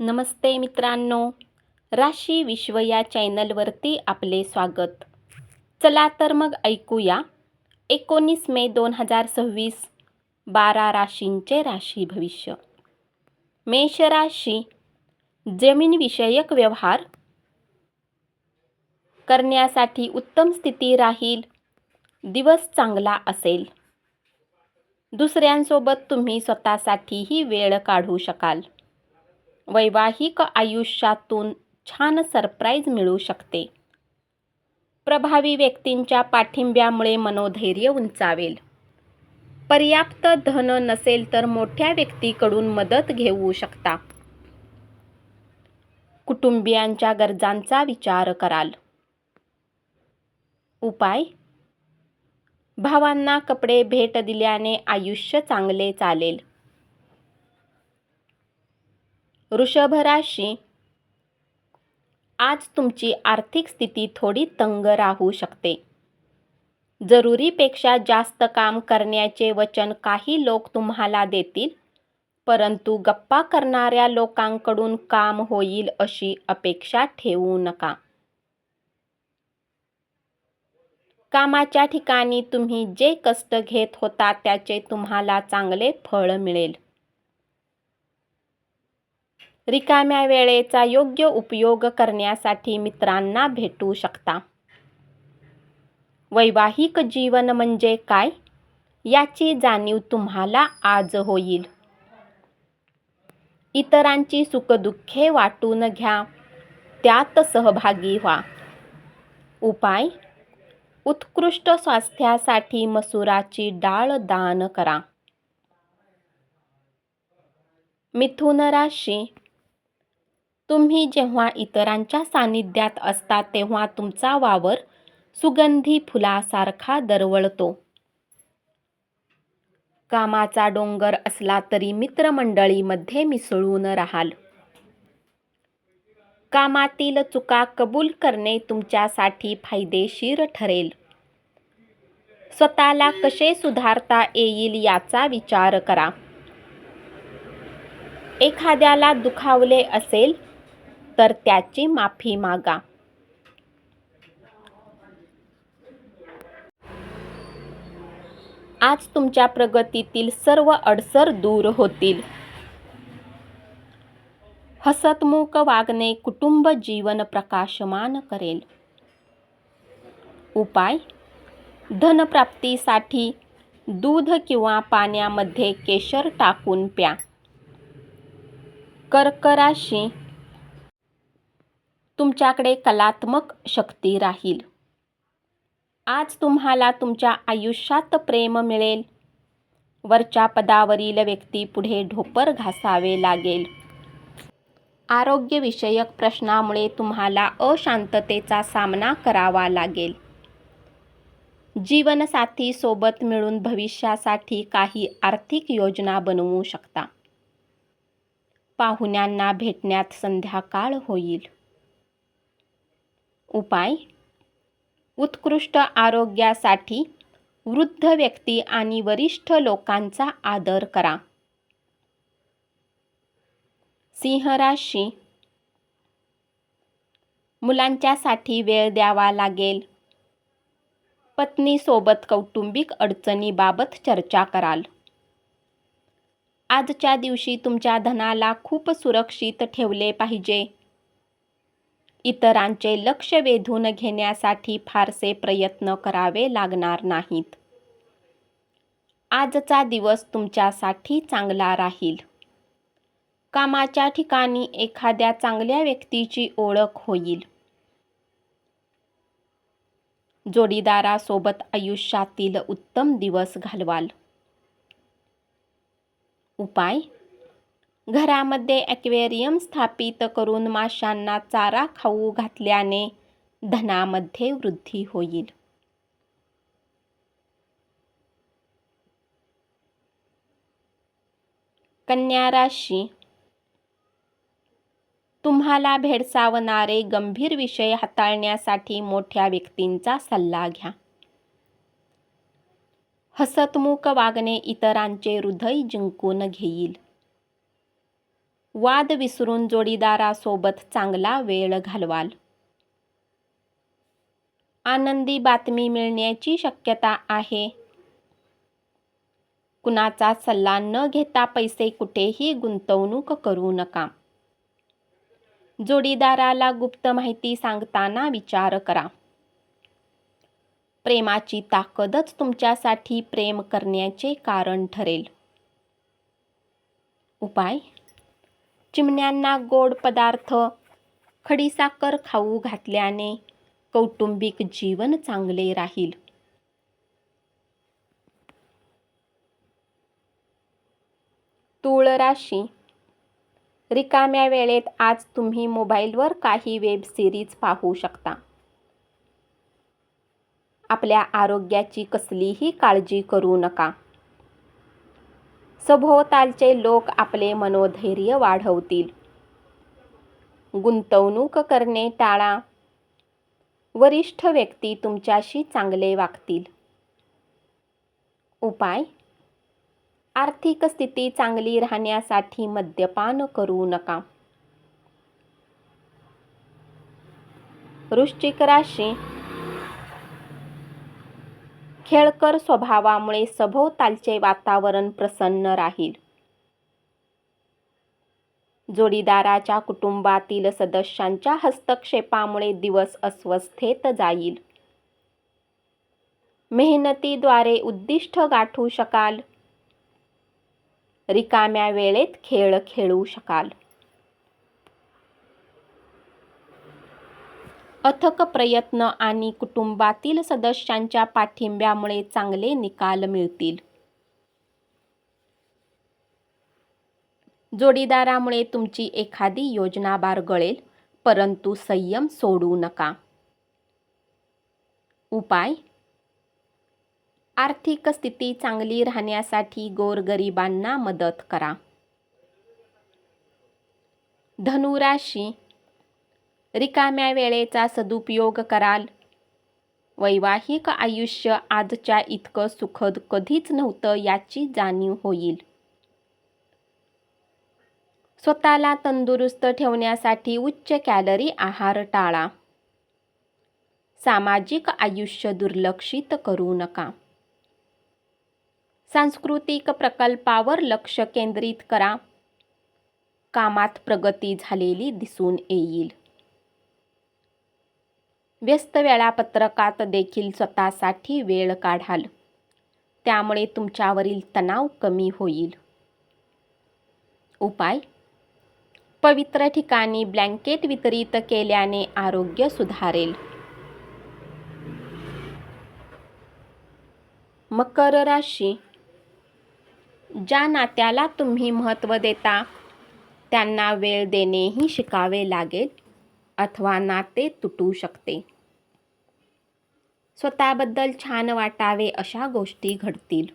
नमस्ते मित्रांनो, राशी विश्व या चॅनलवरती आपले स्वागत. चला तर मग ऐकूया 19 मे 2026 12 राशींचे राशी भविष्य. मेष राशी, जमीनविषयक व्यवहार करण्यासाठी उत्तम स्थिती राहील. दिवस चांगला असेल. दुसऱ्यांसोबत तुम्ही स्वतःसाठीही वेळ काढू शकाल. वैवाहिक आयुष्यातून छान सरप्राईज मिळू शकते. प्रभावी व्यक्तींच्या पाठिंब्यामुळे मनोधैर्य उंचावेल. पर्याप्त धन नसेल तर मोठ्या व्यक्तीकडून मदत घेऊ शकता. कुटुंबियांच्या गरजांचा विचार कराल. उपाय: भावांना कपडे भेट दिल्याने आयुष्य चांगले चालेल. वृषभ राशी, आज तुमची आर्थिक स्थिती थोडी तंग राहू शकते. जरुरीपेक्षा जास्त काम करण्याचे वचन काही लोक तुम्हाला देतील, परंतु गप्पा करणाऱ्या लोकांकडून काम होईल अशी अपेक्षा ठेवू नका. कामाच्या ठिकाणी तुम्ही जे कष्ट घेत होता त्याचे तुम्हाला चांगले फळ मिळेल. रिकाम्या वेळेचा योग्य उपयोग करण्यासाठी मित्रांना भेटू शकता. वैवाहिक जीवन म्हणजे काय याची जाणीव तुम्हाला आज होईल. इतरांची सुखदुःखे वाटून घ्या, त्यात सहभागी व्हा. उपाय: उत्कृष्ट स्वास्थ्यासाठी मसुराची डाळ दान करा. मिथुन राशी, तुम्ही जेव्हा इतरांच्या सानिध्यात असता तेव्हा तुमचा वावर सुगंधी फुलासारखा दरवळतो. कामाचा डोंगर असला तरी मित्रमंडळीमध्ये मिसळून राहाल. कामातील चुका कबूल करणे तुमच्यासाठी फायदेशीर ठरेल. स्वतःला कसे सुधारता येईल याचा विचार करा. एखाद्याला दुखावले असेल तर त्याची माफी मागा. आज तुमच्या प्रगतीतील सर्व अडसर दूर होतील. हसतमुख वागणे कुटुंब जीवन प्रकाशमान करेल. उपाय: धनप्राप्तीसाठी दूध किंवा पाण्यामध्ये केशर टाकून प्या. कर्क राशी, तुमच्याकडे कलात्मक शक्ती राहील. आज तुम्हाला तुमच्या आयुष्यात प्रेम मिळेल. वरच्या पदावरील व्यक्ती पुढे ढोपर घासावे लागेल. आरोग्यविषयक प्रश्नामुळे तुम्हाला अशांततेचा सामना करावा लागेल. जीवनसाथी सोबत मिळून भविष्यासाठी काही आर्थिक योजना बनवू शकता. पाहुण्यांना भेटण्यात संध्याकाळ होईल. उपाय: उत्कृष्ट आरोग्यासाठी वृद्ध व्यक्ती आणि वरिष्ठ लोकांचा आदर करा. सिंह राशी, मुलांच्यासाठी वेळ द्यावा लागेल. पत्नीसोबत कौटुंबिक अडचणीबाबत चर्चा कराल. आजच्या दिवशी तुमच्या धनाला खूप सुरक्षित ठेवले पाहिजे. इतरांचे लक्ष वेधून घेण्यासाठी फारसे प्रयत्न करावे लागणार नाहीत. आजचा दिवस तुमच्यासाठी चांगला राहील. कामाच्या ठिकाणी एखाद्या चांगल्या व्यक्तीची ओळख होईल. जोडीदारासोबत आयुष्यातील उत्तम दिवस घालवाल. उपाय: घरामध्ये ॲक्वेरियम स्थापित करून माशांना चारा खाऊ घातल्याने धनामध्ये वृद्धी होईल. कन्या राशी, तुम्हाला भेडसावणारे गंभीर विषय हाताळण्यासाठी मोठ्या व्यक्तींचा सल्ला घ्या. हसतमुख वागणे इतरांचे हृदय जिंकून घेईल. वाद विसरून जोडीदारासोबत चांगला वेळ घालवाल. आनंदी बातमी मिळण्याची शक्यता आहे. कुणाचा सल्ला न घेता पैसे कुठेही गुंतवणूक करू नका. जोडीदाराला गुप्त माहिती सांगताना विचार करा. प्रेमाची ताकदच तुमच्यासाठी प्रेम करण्याचे कारण ठरेल. उपाय: चिमण्यांना गोड पदार्थ, खडीसाखर खाऊ घातल्याने कौटुंबिक जीवन चांगले राहील. तूळ राशी. रिकाम्या वेळेत आज तुम्ही मोबाईलवर काही वेब सिरीज पाहू शकता. आपल्या आरोग्याची कसलीही काळजी करू नका. सभोवतालचे लोक आपले मनोधैर्य वाढवतील. गुंतवणूक करणे टाळा. वरिष्ठ व्यक्ती तुमच्याशी चांगले वागतील. उपाय: आर्थिक स्थिती चांगली राहण्यासाठी मद्यपान करू नका. वृश्चिक राशी. खेळकर स्वभावामुळे सभोवतालचे वातावरण प्रसन्न राहील. जोडीदाराच्या कुटुंबातील सदस्यांच्या हस्तक्षेपामुळे दिवस अस्वस्थतेत जाईल. मेहनतीद्वारे उद्दिष्ट गाठू शकाल. रिकाम्या वेळेत खेळ खेळू शकाल. अथक प्रयत्न आणि कुटुंबातील सदस्यांच्या पाठिंब्यामुळे चांगले निकाल मिळतील. जोडीदारामुळे तुमची एखादी योजना बारगळेल, परंतु संयम सोडू नका. उपाय: आर्थिक स्थिती चांगली राहण्यासाठी गोरगरिबांना मदत करा. धनु राशी. रिकाम्या वेळेचा सदुपयोग कराल. वैवाहिक आयुष्य आजच्या इतकं सुखद कधीच नव्हतं याची जाणीव होईल. स्वतःला तंदुरुस्त ठेवण्यासाठी उच्च कॅलरी आहार टाळा. सामाजिक आयुष्य दुर्लक्षित करू नका. सांस्कृतिक प्रकल्पावर लक्ष केंद्रित करा. कामात प्रगती झालेली दिसून येईल. व्यस्त वेळापत्रकात देखील स्वतःसाठी वेळ काढाल. त्यामुळे तुमच्यावरील तणाव कमी होईल. उपाय: पवित्र ठिकाणी ब्लँकेट वितरित केल्याने आरोग्य सुधारेल. मकर राशी. ज्या नात्याला तुम्ही महत्त्व देता त्यांना वेळ देणेही शिकावे लागेल अथवा नाते तुटू शकते. स्वतःबद्दल छान वाटावे अशा गोष्टी घडतील.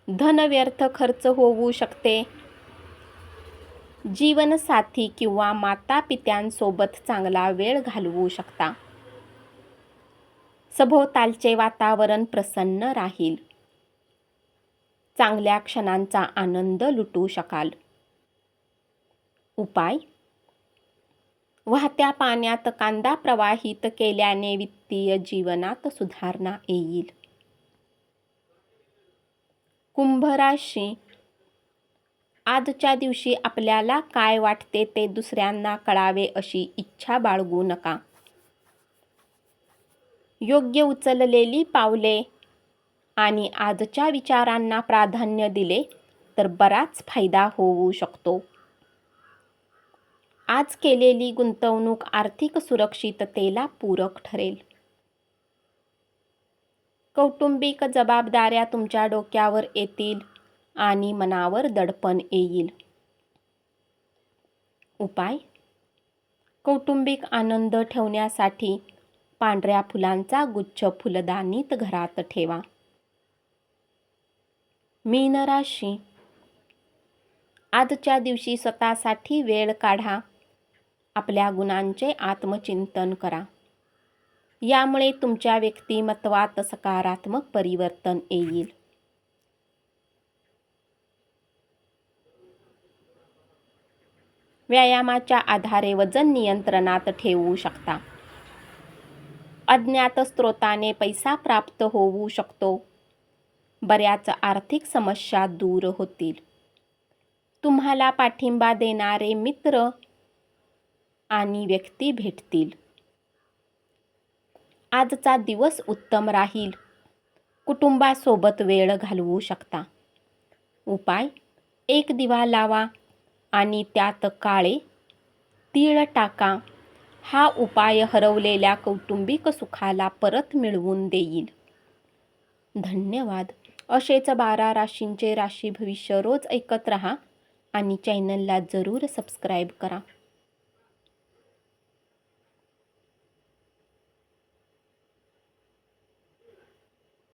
धन व्यर्थ खर्च होऊ शकते. जीवनसाथी किंवा मातापित्यांसोबत चांगला वेळ घालवू शकता. सभोवतालचे वातावरण प्रसन्न राहील. चांगल्या क्षणांचा आनंद लुटू शकाल. उपाय: वाहत्या पाण्यात कांदा प्रवाहित केल्याने वित्तीय जीवनात सुधारणा येईल. कुंभ राशी. आजच्या दिवशी आपल्याला काय वाटते ते दुसऱ्यांना कळावे अशी इच्छा बाळगू नका. योग्य उचललेली पावले आणि आजच्या विचारांना प्राधान्य दिले तर बराच फायदा होऊ शकतो. आज केलेली गुंतवणूक आर्थिक सुरक्षिततेला पूरक ठरेल. कौटुंबिक जबाबदाऱ्या तुमच्या डोक्यावर येतील आणि मनावर दडपण येईल. उपाय: कौटुंबिक आनंद ठेवण्यासाठी पांढऱ्या फुलांचा गुच्छ फुलदाणीत घरात ठेवा. मीन राशी. आजच्या दिवशी स्वतःसाठी वेळ काढा. आपल्या गुणांचे आत्मचिंतन करा. यामुळे तुमच्या व्यक्तिमत्वात सकारात्मक परिवर्तन येईल. व्यायामाच्या आधारे वजन नियंत्रणात ठेवू शकता. अज्ञात स्रोताने पैसा प्राप्त होऊ शकतो. बऱ्याच आर्थिक समस्या दूर होतील. तुम्हाला पाठिंबा देणारे मित्र आणि व्यक्ती भेटतील. आजचा दिवस उत्तम राहील. कुटुंबासोबत वेळ घालवू शकता. उपाय: एक दिवा लावा आणि त्यात काळे तीळ टाका. हा उपाय हरवलेल्या कौटुंबिक सुखाला परत मिळवून देईल. धन्यवाद. असेच 12 राशींचे राशी भविष्य रोज ऐकत रहा आणि चॅनलला जरूर सबस्क्राईब करा.